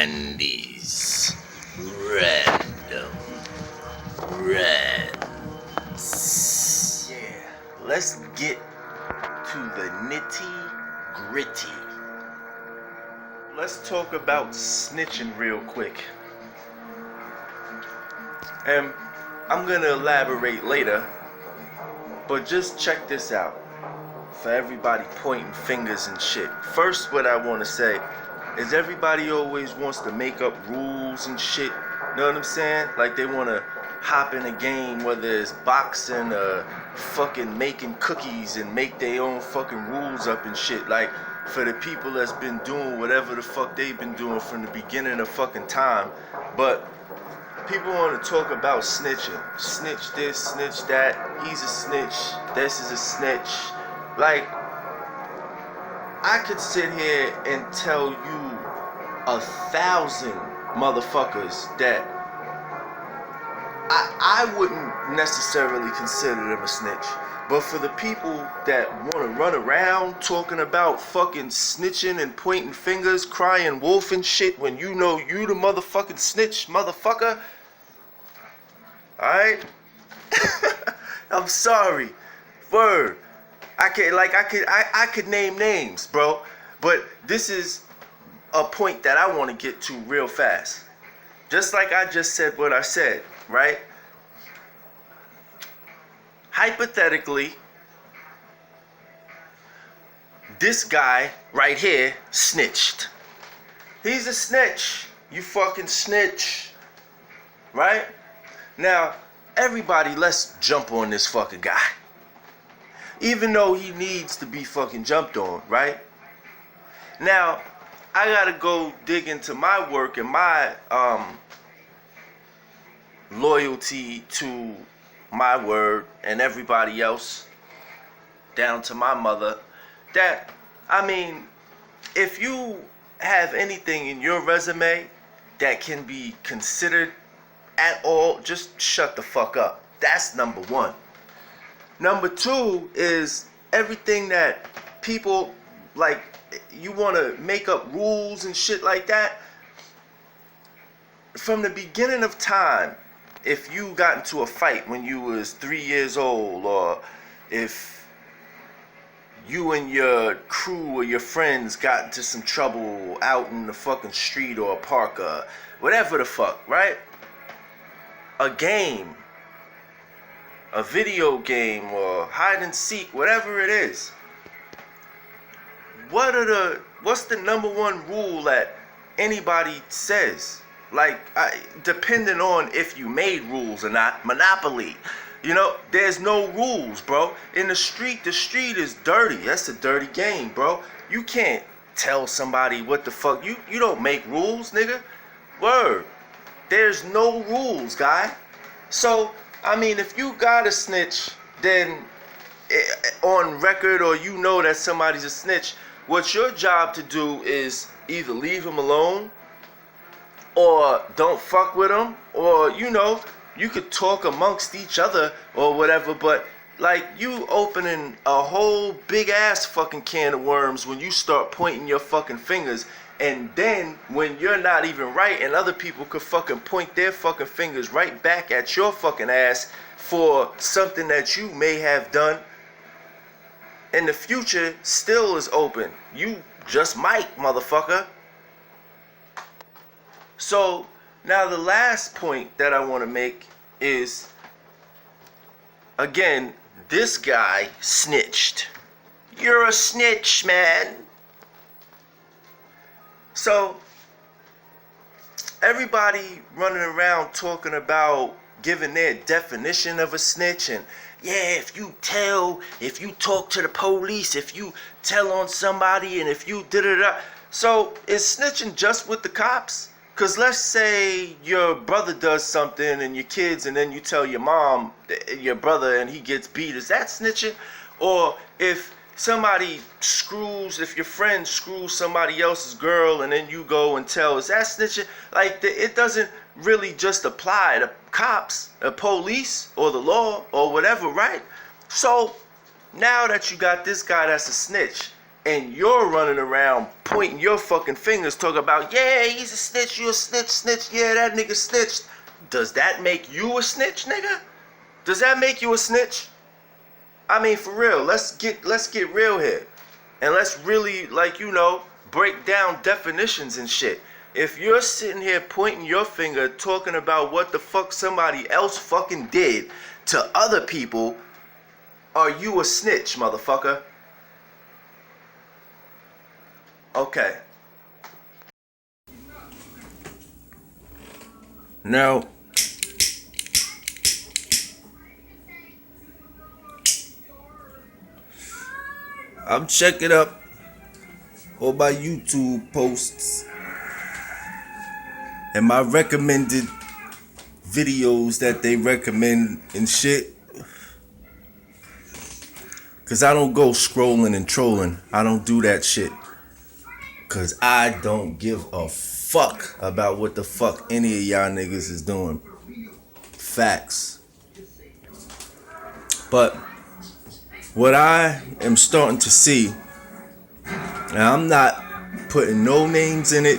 Randy's Random Rants. Yeah, let's get to the nitty gritty. Let's talk about snitching real quick. And I'm gonna elaborate later, but just check this out. For everybody pointing fingers and shit. First, what I want to say is everybody always wants to make up rules and shit. Know what I'm saying? Like they want to hop in a game, whether it's boxing or fucking making cookies and make their own fucking rules up and shit. Like for the people that's been doing whatever the fuck they've been doing from the beginning of fucking time. But people want to talk about snitching. Snitch this, snitch that. He's a snitch. This is a snitch. Like, I could sit here and tell you 1,000 motherfuckers that I wouldn't necessarily consider them a snitch. But for the people that want to run around talking about fucking snitching and pointing fingers, crying wolf and shit when you know you the motherfucking snitch, motherfucker. Alright? I'm sorry. Word. I could name names, bro. But this is a point that I want to get to real fast. Just like I just said what I said, right? Hypothetically, this guy right here snitched. He's a snitch. You fucking snitch. Right? Now, everybody, let's jump on this fucking guy. Even though he needs to be fucking jumped on, right? Now, I gotta go dig into my work and my loyalty to my word and everybody else, down to my mother, that, I mean, if you have anything in your resume that can be considered at all, just shut the fuck up. That's number one. Number two is everything that people, like, you want to make up rules and shit like that. From the beginning of time, if you got into a fight when you was 3 years old, or if you and your crew or your friends got into some trouble out in the fucking street or a park or whatever the fuck, right? A game, a video game or hide and seek, whatever it is. What's the number one rule that anybody says? Like, depending on if you made rules or not. Monopoly. You know, there's no rules, bro. In the street is dirty. That's a dirty game, bro. You can't tell somebody what the fuck. You don't make rules, nigga. Word. There's no rules, guy. So, I mean, if you got a snitch, then on record, or you know that somebody's a snitch, what your job to do is either leave him alone, or don't fuck with him, or, you know, you could talk amongst each other or whatever, but like, you opening a whole big ass fucking can of worms when you start pointing your fucking fingers. And then when you're not even right and other people could fucking point their fucking fingers right back at your fucking ass for something that you may have done, and the future still is open. You just might, motherfucker. So now the last point that I want to make is, again, this guy snitched. You're a snitch, man. So, everybody running around talking about giving their definition of a snitch, and yeah, if you talk to the police, if you tell on somebody, and if you da-da-da. So, is snitching just with the cops? Because let's say your brother does something and your kids, and then you tell your mom, your brother, and he gets beat. Is that snitching? Or if somebody if your friend screws somebody else's girl and then you go and tell, is that snitching? Like, it doesn't really just apply to cops, the police, or the law, or whatever, right? So, now that you got this guy that's a snitch, and you're running around pointing your fucking fingers, talking about, yeah, he's a snitch, you a snitch, yeah, that nigga snitched. Does that make you a snitch, nigga? Does that make you a snitch? I mean, for real, let's get real here. And let's really, like, you know, break down definitions and shit. If you're sitting here pointing your finger, talking about what the fuck somebody else fucking did to other people, are you a snitch, motherfucker? Okay. Now, I'm checking up all my YouTube posts and my recommended videos that they recommend and shit. Cause I don't go scrolling and trolling. I don't do that shit. Cause I don't give a fuck about what the fuck any of y'all niggas is doing. Facts. But what I am starting to see, and I'm not putting no names in it,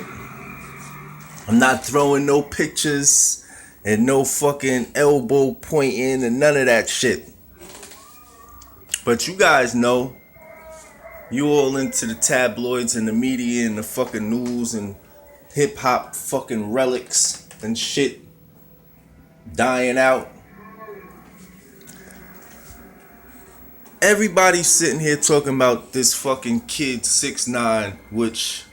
I'm not throwing no pictures and no fucking elbow pointing and none of that shit. But you guys know, you all into the tabloids and the media and the fucking news and hip hop fucking relics and shit dying out. Everybody's sitting here talking about this fucking kid 6ix9ine, which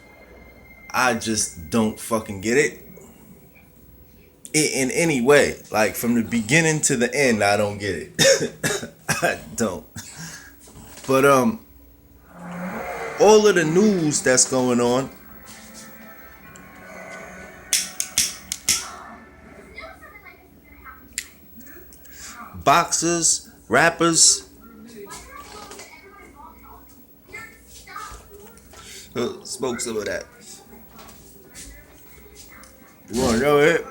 I just don't fucking get it in any way. Like, from the beginning to the end, I don't get it. I don't. But all of the news that's going on, boxers, rappers, smoke some of that. You wanna know it?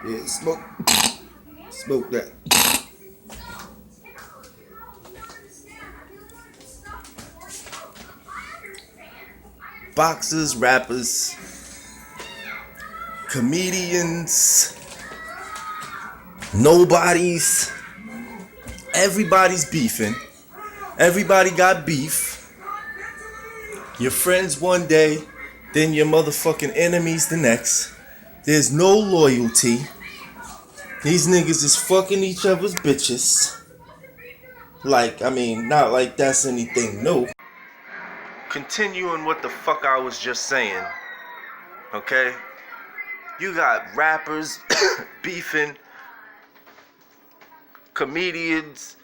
Yeah, smoke that. Boxers, rappers, comedians, nobodies, everybody's beefing. Everybody got beef. Your friends one day, then your motherfucking enemies the next. There's no loyalty. These niggas is fucking each other's bitches. Like, I mean, not like that's anything new. Continuing what the fuck I was just saying, okay? You got rappers beefing, comedians,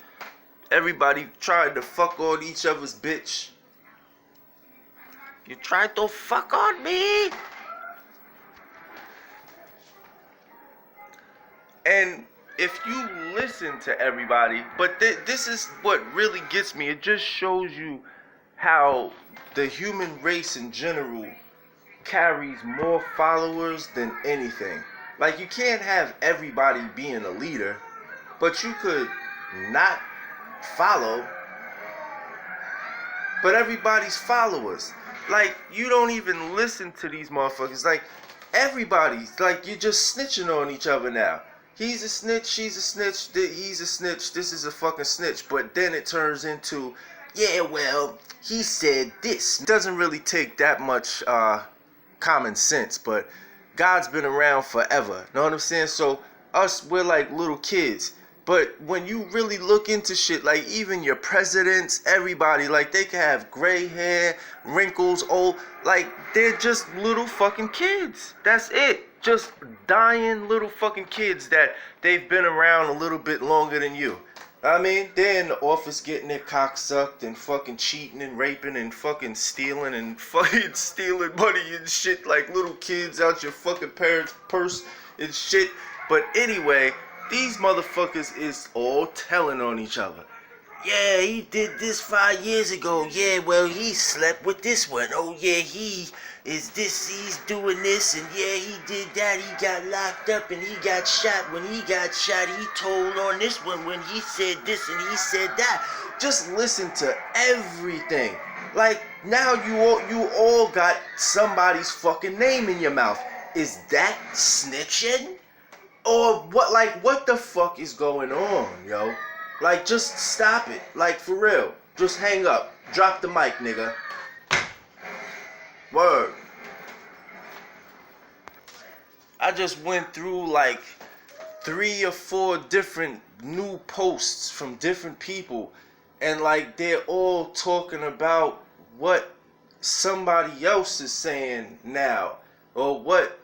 everybody trying to fuck on each other's bitch. You tried to fuck on me? And if you listen to everybody, but this is what really gets me. It just shows you how the human race in general carries more followers than anything. Like, you can't have everybody being a leader, but you could not follow, but everybody's followers. Like, you don't even listen to these motherfuckers. Like, everybody's, like, you're just snitching on each other now. He's a snitch, she's a snitch, he's a snitch, this is a fucking snitch. But then it turns into, yeah, well, he said this. It doesn't really take that much common sense, but God's been around forever. Know what I'm saying? So us, we're like little kids. But when you really look into shit, like even your presidents, everybody, like they can have gray hair, wrinkles, old, like they're just little fucking kids. That's it. Just dying little fucking kids that they've been around a little bit longer than you. I mean, they're in the office getting their cock sucked and fucking cheating and raping and fucking stealing and fucking stealing money and shit like little kids out your fucking parents' purse and shit. But anyway, these motherfuckers is all telling on each other. Yeah, he did this 5 years ago. Yeah, well, he slept with this one. Oh, yeah, he's doing this, and yeah, he did that. He got locked up and he got shot. When he got shot, he told on this one when he said this and he said that. Just listen to everything. Like, now you all got somebody's fucking name in your mouth. Is that snitching? Or what? Like, what the fuck is going on, yo? Like, just stop it. Like, for real. Just hang up. Drop the mic, nigga. Word. I just went through like 3 or 4 different new posts from different people, and like they're all talking about what somebody else is saying now, or what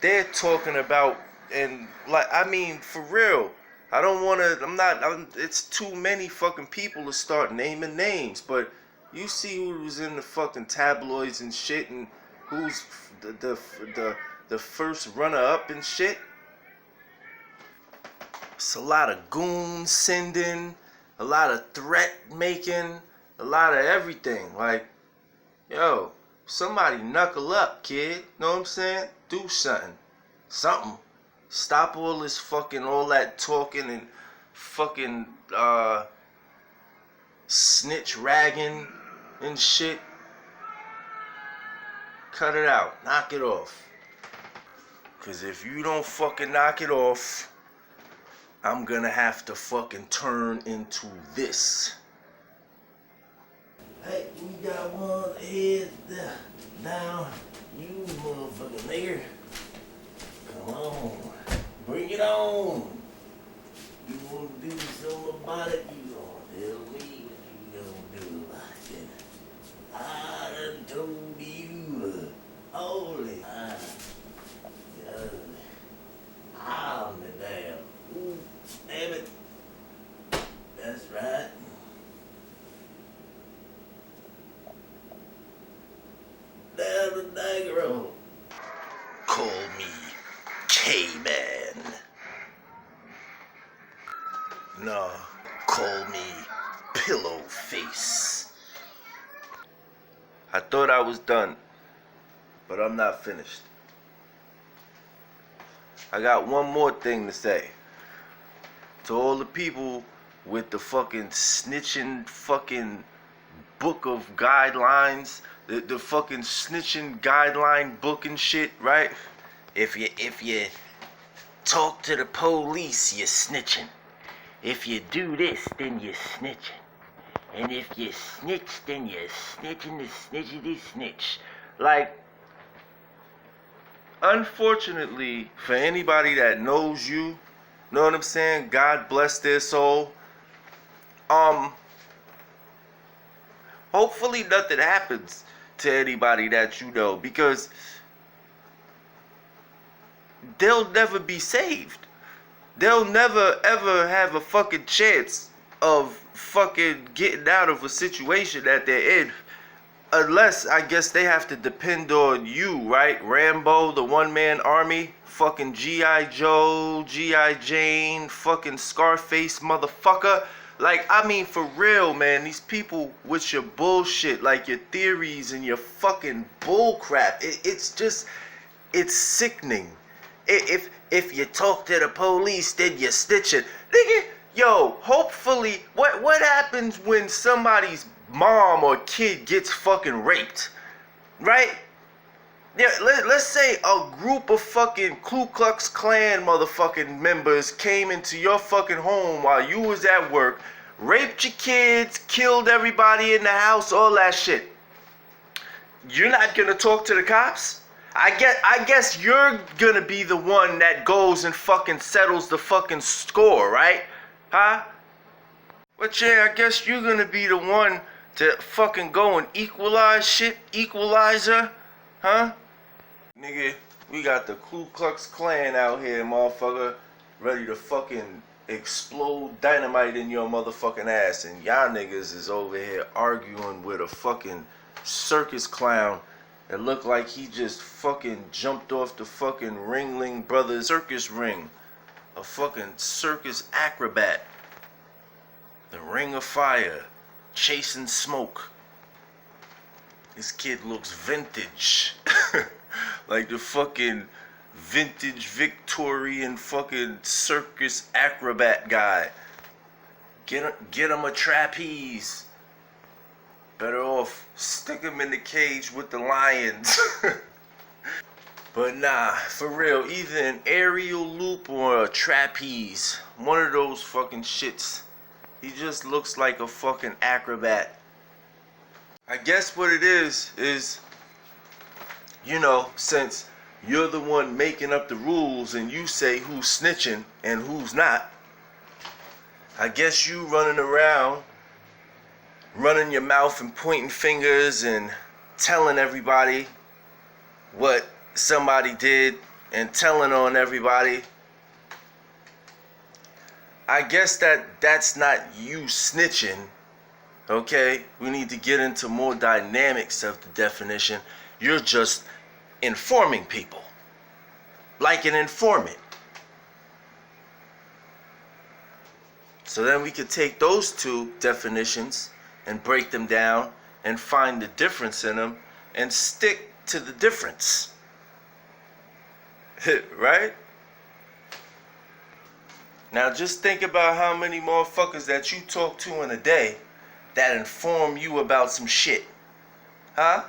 they're talking about. And like, I mean, for real, I don't want to, it's too many fucking people to start naming names, but you see who was in the fucking tabloids and shit, and who's the first runner up and shit. It's a lot of goon sending, a lot of threat making, a lot of everything. Like, yo, somebody knuckle up, kid. Know what I'm saying? Do something. Something. Stop all this fucking, all that talking and fucking snitch ragging and shit. Cut it out. Knock it off. Cause if you don't fucking knock it off, I'm gonna have to fucking turn into this. Hey, we got one head down. You motherfucking nigger. Come on. Bring it on. You wanna do something about it? You gonna tell me what you gonna do about it. I done told you. Holy. I'm the damn. Ooh, damn it. That's right. Down the Niagara. Call me K-Man. No, call me Pillow Face. I thought I was done, but I'm not finished. I got one more thing to say. To all the people with the fucking snitching fucking book of guidelines, the fucking snitching guideline book and shit, right? If you talk to the police, you're snitching. If you do this, then you're snitching. And if you snitch, then you're snitching the snitchity snitch. Like, unfortunately, for anybody that knows you, know what I'm saying? God bless their soul. Hopefully nothing happens to anybody that you know, because they'll never be saved. They'll never ever have a fucking chance of fucking getting out of a situation that they're in, unless, I guess, they have to depend on you, right? Rambo, the one-man army, fucking G.I. Joe, G.I. Jane, fucking Scarface motherfucker. Like, I mean, for real, man, these people with your bullshit, like your theories and your fucking bullcrap, it's just, it's sickening. If you talk to the police, then you're snitching. Nigga, yo, hopefully, what happens when somebody's mom or kid gets fucking raped, right? Yeah, let's say a group of fucking Ku Klux Klan motherfucking members came into your fucking home while you was at work, raped your kids, killed everybody in the house, all that shit. You're not gonna talk to the cops? I guess you're gonna be the one that goes and fucking settles the fucking score, right? Huh? But yeah, I guess you're gonna be the one to fucking go and equalize shit, equalizer, huh? Nigga, we got the Ku Klux Klan out here, motherfucker, ready to fucking explode dynamite in your motherfucking ass, and y'all niggas is over here arguing with a fucking circus clown that looked like he just fucking jumped off the fucking Ringling Brothers circus ring. A fucking circus acrobat. The Ring of Fire, Chasing Smoke. This kid looks vintage. Like the fucking vintage Victorian fucking circus acrobat guy. Get him a trapeze. Better off stick him in the cage with the lions. But nah, for real, either an aerial loop or a trapeze. One of those fucking shits. He just looks like a fucking acrobat. I guess what it is, you know, since you're the one making up the rules and you say who's snitching and who's not, I guess you running around, running your mouth and pointing fingers and telling everybody what somebody did and telling on everybody. I guess that's not you snitching. Okay, we need to get into more dynamics of the definition. You're just informing people, like an informant. So then we could take those two definitions and break them down and find the difference in them and stick to the difference. Right? Now just think about how many motherfuckers that you talk to in a day that inform you about some shit. Huh?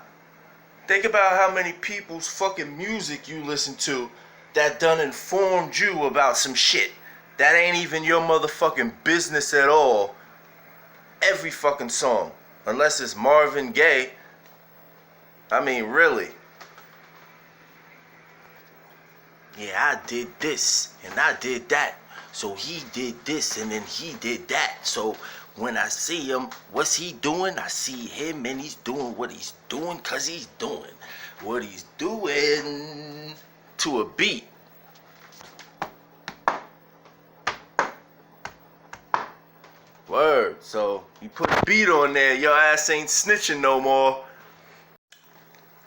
Think about how many people's fucking music you listen to that done informed you about some shit that ain't even your motherfucking business at all. Every fucking song, unless it's Marvin Gaye. I mean, really. Yeah, I did this and I did that. So he did this and then he did that. So when I see him, what's he doing? I see him and he's doing what he's doing because he's doing what he's doing to a beat. Word. So you put a beat on there, your ass ain't snitching no more.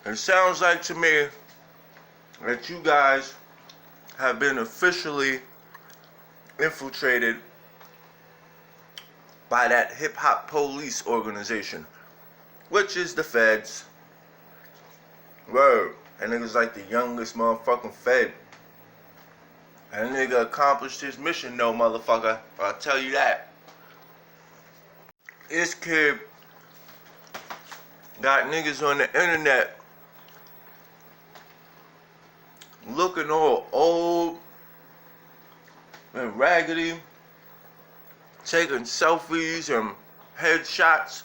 It sounds like to me that you guys have been officially infiltrated by that hip-hop police organization, which is the feds. Word. That nigga's like the youngest motherfucking fed. That nigga accomplished his mission, no motherfucker. I'll tell you that. This kid got niggas on the internet looking all old and raggedy, taking selfies and headshots,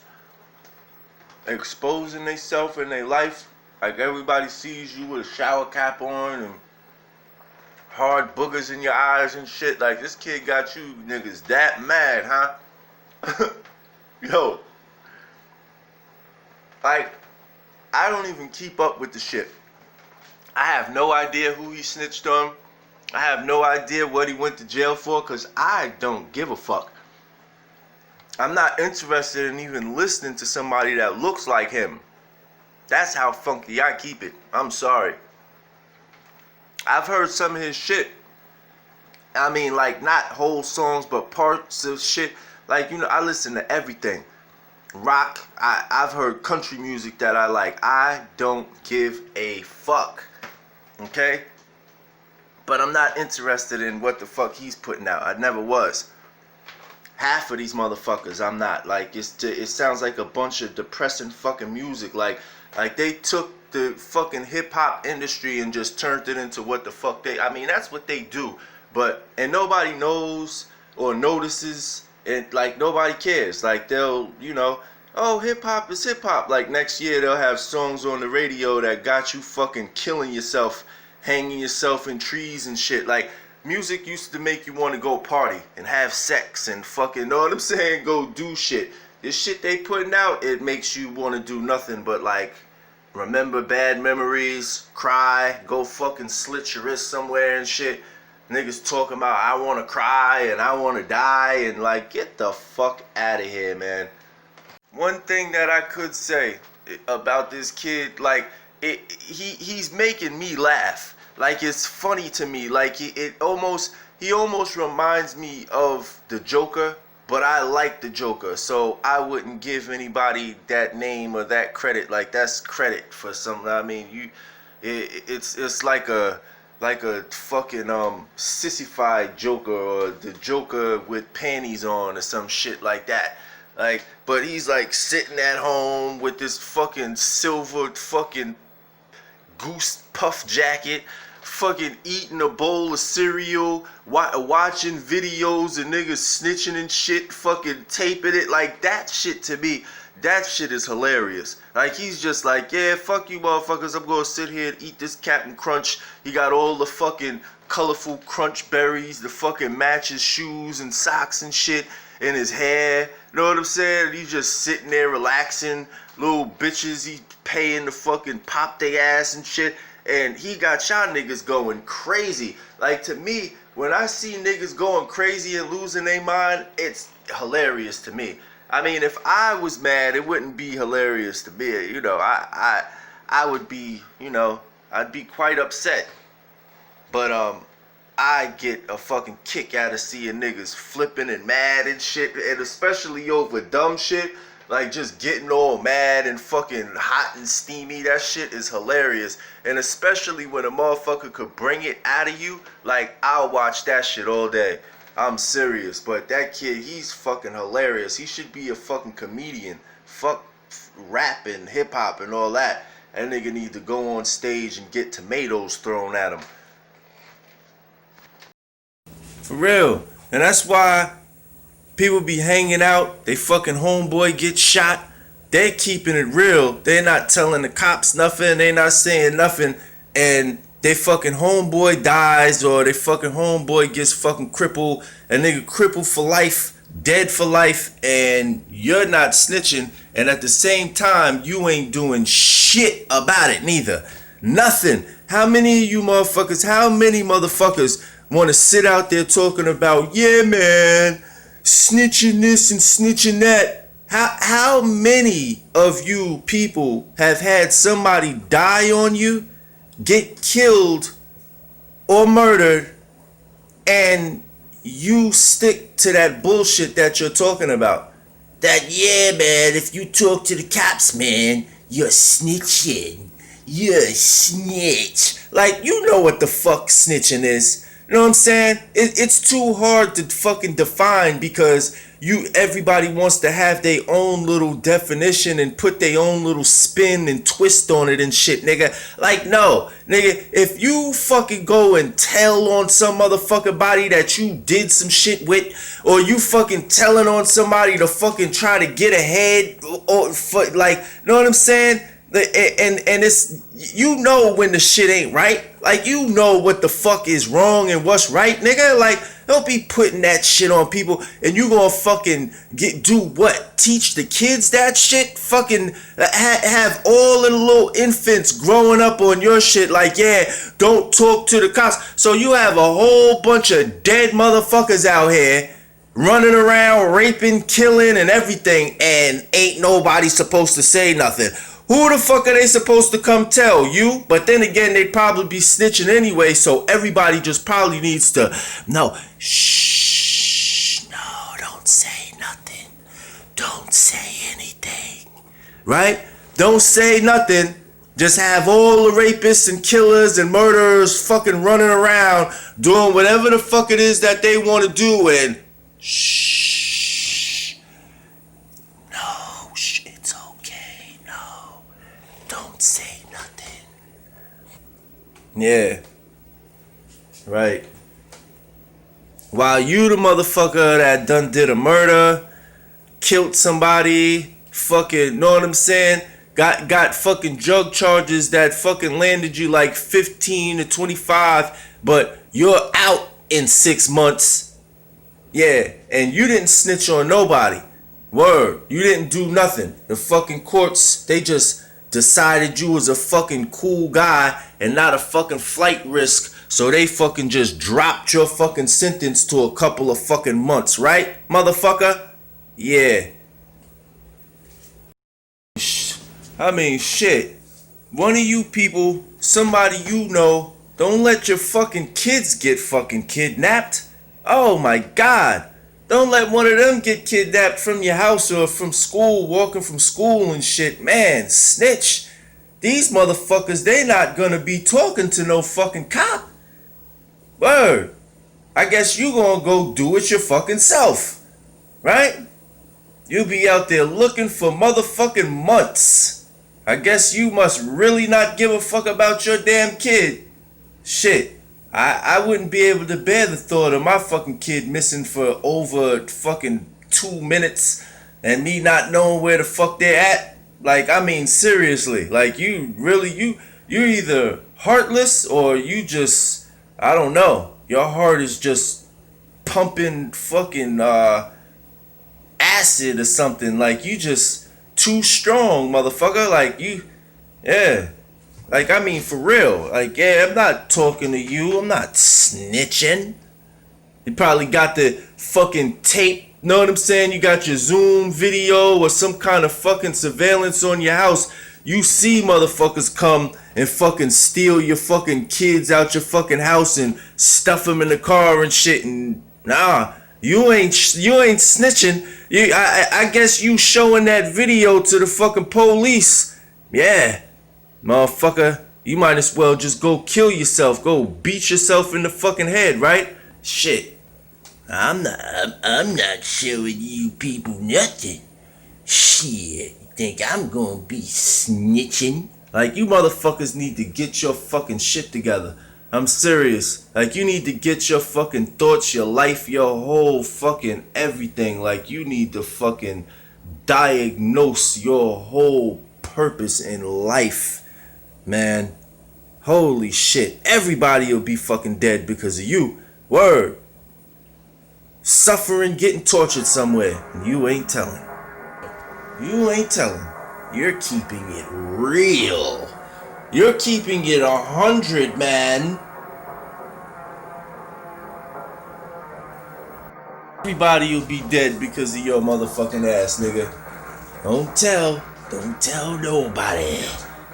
exposing themselves in their life. Like everybody sees you with a shower cap on and hard boogers in your eyes and shit. Like this kid got you niggas that mad, huh? Yo. Like, I don't even keep up with the shit. I have no idea who he snitched on. I have no idea what he went to jail for, because I don't give a fuck. I'm not interested in even listening to somebody that looks like him. That's how funky I keep it. I'm sorry. I've heard some of his shit. I mean, like, not whole songs, but parts of shit. Like, you know, I listen to everything. Rock, I've heard country music that I like. I don't give a fuck. Okay? But I'm not interested in what the fuck he's putting out. I never was. Half of these motherfuckers, I'm not. Like, it sounds like a bunch of depressing fucking music. Like they took the fucking hip-hop industry and just turned it into what the fuck they... I mean, that's what they do. And nobody knows or notices. And, like, nobody cares. Like, they'll, you know, oh, hip-hop is hip-hop. Like, next year they'll have songs on the radio that got you fucking killing yourself, hanging yourself in trees and shit. Like, music used to make you want to go party and have sex and fucking, know what I'm saying, go do shit. This shit they putting out, it makes you want to do nothing but, like, remember bad memories, cry, go fucking slit your wrist somewhere and shit. Niggas talking about, I want to cry and I want to die, and like, get the fuck out of here, man. One thing that I could say about this kid, like, he's making me laugh. Like, it's funny to me. Like, he almost reminds me of the Joker but I like the Joker, so I wouldn't give anybody that name or that credit. Like, that's credit for something. I mean, it's like a fucking sissified Joker, or the Joker with panties on, or some shit like that. Like, but he's like sitting at home with this fucking silver fucking goose puff jacket, fucking eating a bowl of cereal, watching videos of niggas snitching and shit, fucking taping it. Like, that shit, to me, that shit is hilarious. Like, he's just like, yeah, fuck you motherfuckers, I'm gonna sit here and eat this Captain Crunch. He got all the fucking colorful crunch berries, the fucking matches shoes and socks and shit in his hair. You know what I'm saying? He's just sitting there relaxing. Little bitches, he paying to fucking pop their ass and shit. And he got y'all niggas going crazy. Like, to me, when I see niggas going crazy and losing their mind, it's hilarious to me. I mean, if I was mad, it wouldn't be hilarious to me. You know, I would be, you know, I'd be quite upset. But I get a fucking kick out of seeing niggas flipping and mad and shit, and especially over dumb shit. Like, just getting all mad and fucking hot and steamy. That shit is hilarious. And especially when a motherfucker could bring it out of you. Like, I'll watch that shit all day. I'm serious. But that kid, he's fucking hilarious. He should be a fucking comedian. Fuck rap and hip hop and all that. That nigga need to go on stage and get tomatoes thrown at him. For real. And that's why people be hanging out, they fucking homeboy gets shot. They keeping it real. They not telling the cops nothing. They not saying nothing. And they fucking homeboy dies, or they fucking homeboy gets fucking crippled. A nigga crippled for life, dead for life, and you're not snitching. And at the same time, you ain't doing shit about it neither. Nothing. How many of you motherfuckers, how many motherfuckers want to sit out there talking about, yeah, man, snitching this and snitching that? How many of you people have had somebody die on you, get killed or murdered, and you stick to that bullshit that you're talking about? That, yeah, man, if you talk to the cops, man, you're snitching. You're a snitch. Like, you know what the fuck snitching is. You know what I'm saying? It's too hard to fucking define, because everybody wants to have their own little definition and put their own little spin and twist on it and shit, nigga. Like, no, nigga, if you fucking go and tell on some motherfucking body that you did some shit with, or you fucking telling on somebody to fucking try to get ahead, or like, you know what I'm saying? And it's, you know when the shit ain't right. Like, you know what the fuck is wrong and what's right, nigga. Like, don't be putting that shit on people, and you gonna fucking do what? Teach the kids that shit? Fucking have all of the little infants growing up on your shit like, yeah, don't talk to the cops. So you have a whole bunch of dead motherfuckers out here running around, raping, killing, and everything, and ain't nobody supposed to say nothing. Who the fuck are they supposed to come tell? You? But then again, they'd probably be snitching anyway, so everybody just probably needs to, no, shh, no, don't say nothing. Don't say anything. Right? Don't say nothing. Just have all the rapists and killers and murderers fucking running around doing whatever the fuck it is that they want to do, and shh. Say nothing. Yeah. Right. While you the motherfucker that done did a murder, killed somebody, fucking, know what I'm saying? Got fucking drug charges that fucking landed you like 15 to 25, but you're out in 6 months. Yeah, and you didn't snitch on nobody. Word. You didn't do nothing. The fucking courts, they just decided you was a fucking cool guy and not a fucking flight risk, so they fucking just dropped your fucking sentence to a couple of fucking months, right, motherfucker? Yeah. I mean, shit. One of you people, somebody you know, don't let your fucking kids get fucking kidnapped. Oh my God. Don't let one of them get kidnapped from your house or from school, walking from school and shit. Man, snitch. These motherfuckers, they not gonna be talking to no fucking cop. Word. I guess you gonna go do it your fucking self. Right? You'll be out there looking for motherfucking months. I guess you must really not give a fuck about your damn kid. Shit. I wouldn't be able to bear the thought of my fucking kid missing for over fucking 2 minutes and me not knowing where the fuck they're at. Like, I mean, seriously. Like, you really, you're either heartless or you just, I don't know. Your heart is just pumping fucking acid or something. Like, you just too strong, motherfucker. Like, you, yeah. Like, I mean, for real. Like, yeah, I'm not talking to you. I'm not snitching. You probably got the fucking tape. Know what I'm saying? You got your Zoom video or some kind of fucking surveillance on your house. You see motherfuckers come and fucking steal your fucking kids out your fucking house and stuff them in the car and shit. And nah, you ain't snitching. I guess you showing that video to the fucking police. Yeah. Motherfucker, you might as well just go kill yourself. Go beat yourself in the fucking head, right? Shit. I'm not showing you people nothing. Shit, you think I'm gonna be snitching? Like, you motherfuckers need to get your fucking shit together. I'm serious. Like, you need to get your fucking thoughts, your life, your whole fucking everything. Like, you need to fucking diagnose your whole purpose in life. Man, holy shit. Everybody will be fucking dead because of you. Word. Suffering, getting tortured somewhere. And you ain't telling. You ain't telling. You're keeping it real. You're keeping it 100, man. Everybody will be dead because of your motherfucking ass, nigga. Don't tell nobody.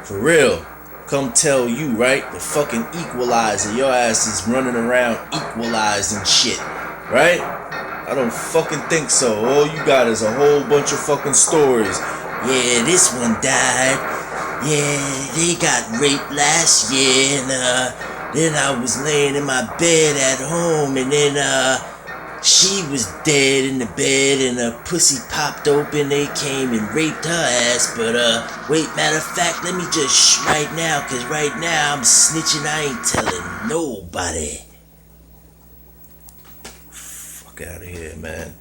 For real. Come tell you, right? The fucking equalizer. Your ass is running around equalizing shit, right? I don't fucking think so. All you got is a whole bunch of fucking stories. Yeah, this one died. Yeah, they got raped last year, and then I was laying in my bed at home, and then she was dead in the bed, and her pussy popped open. They came and raped her ass. But wait, matter of fact, let me just right now, cause right now I'm snitching. I ain't telling nobody. Fuck out of here, man.